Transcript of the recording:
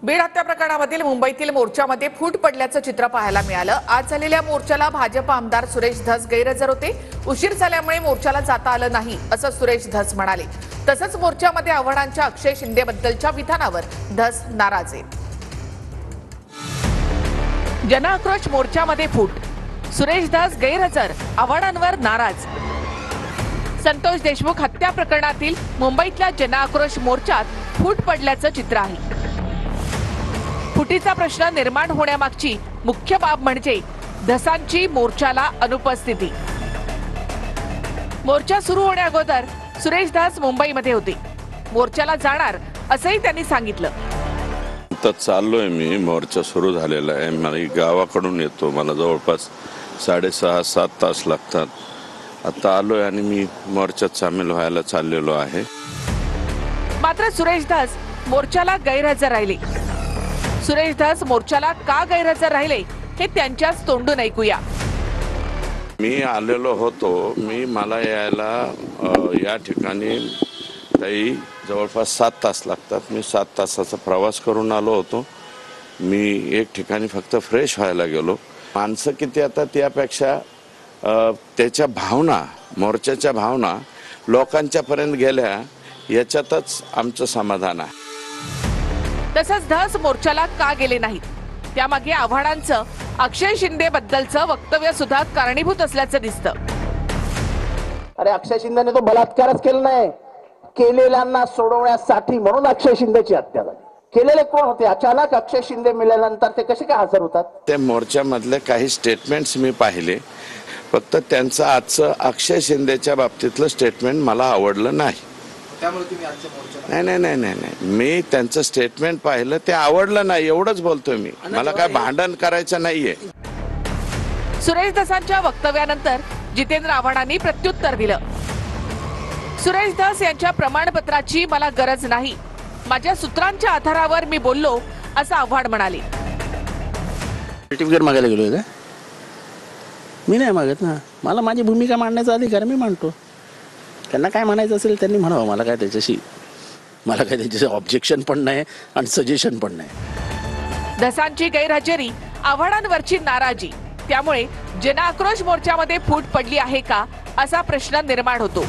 बीड हत्या प्रकरणामधील मुंबईतील मोर्चामध्ये फूट पडल्याचं चित्र पाहायला मिळालं। आज झालेल्या मोर्चाला भाजप आमदार सुरेश धस गैरहजर होते। उशीर झाल्यामुळे मोर्चाला जाता आलं नाही असं सुरेश धस म्हणाले। तसंच मोर्चामध्ये आव्हाडांच्या अक्षय शिंदेबद्दलच्या विधानावर धस नाराज आहेत। जनआक्रोश मोर्चामध्ये फूट, सुरेश धस गैरहजर, आव्हाडांवर नाराज। संतोष देशमुख हत्या प्रकरणातील मुंबईतल्या जनआक्रोश मोर्चात फूट पडल्याचं चित्र आहे। फुटीचा प्रश्न निर्माण होण्यामागची मुख्य बाब म्हणजे धसांची मोर्चाला अनुपस्थिती। मोर्चा सुरू होण्याअगोदर सुरेश धस मुंबईमध्ये होते। मोर्चाला जाणार असंही त्यांनी सांगितलं। आता चाललोय मी, मोर्चा सुरू झालेला आहे। मी गावाकडून येतो, मला जवळपास 6.5-7 तास लागतात। आता आलोय आणि मी मोर्चात सामील व्हायला चाललेलो आहे। मात्र सुरेश धस मोर्चाला गैरहजर राहिले। सुरेश धस मोर्चाला का गैरहजर राहिले हे त्यांच्याच तोंडून ऐकूया। मी आलेलो होतो, मला यायला या ठिकाणी ताई जवळपास 7 तास लागतात। मी 7 तासाचा प्रवास करून आलो होतो। मी एक ठिकाणी फक्त फ्रेश व्हायला गेलो। माणसं किती आता त्यापेक्षा त्याच्या भावना, मोर्चाच्या भावना लोकांच्या पर्यंत गेल्या याच्यातच आमचं समाधान आहे। तसंच धस मोर्चाला का गेले नाहीत त्यामागे आव्हाडांचं अक्षय शिंदे बद्दलचं वक्तव्य सुद्धा कारणीभूत असल्याचं दिसतं। अरे अक्षय शिंदेने तो बलात्कारच केला नाही, केलेल्यांना सोडवण्यासाठी म्हणून अक्षय शिंदेची हत्या झाली। केलेले कोण होते? अचानक अक्षय शिंदे मिळाल्यानंतर ते कसे काय हजर होतात? त्या मोर्चामधले काही स्टेटमेंट्स मी पाहिले, फक्त त्यांचं आजचं अक्षय शिंदेच्या बाबतीतलं स्टेटमेंट मला आवडलं नाही। नाही, मी त्यांचं स्टेटमेंट पाहिलं, ते आवडलं नाही एवढंच बोलतोय मी। मला काय भांडण करायचं नाहीये। सुरेश धसांच्या वक्तव्यानंतर जितेंद्र आव्हाडांनी प्रत्युत्तर दिलं। सुरेश धस यांच्या प्रमाणपत्राची मला गरज नाही, माझ्या सूत्रांच्या आधारावर मी बोललो असं आव्हाड म्हणाले। सर्टिफिकेट मागायला गेलोय का? मी नाही मागत ना, मला माझी भूमिका मांडण्याचा अधिकार मी मांडतो। त्यांना काय म्हणायचं असेल त्यांनी म्हणावं, मला काय त्याच्याशी ऑब्जेक्शन पण नाही आणि सजेशन पण नाही। धसांची गैरहजेरी, आव्हाडांवरची नाराजी, त्यामुळे जनआक्रोश मोर्चामध्ये फूट पडली आहे का असा प्रश्न निर्माण होतो।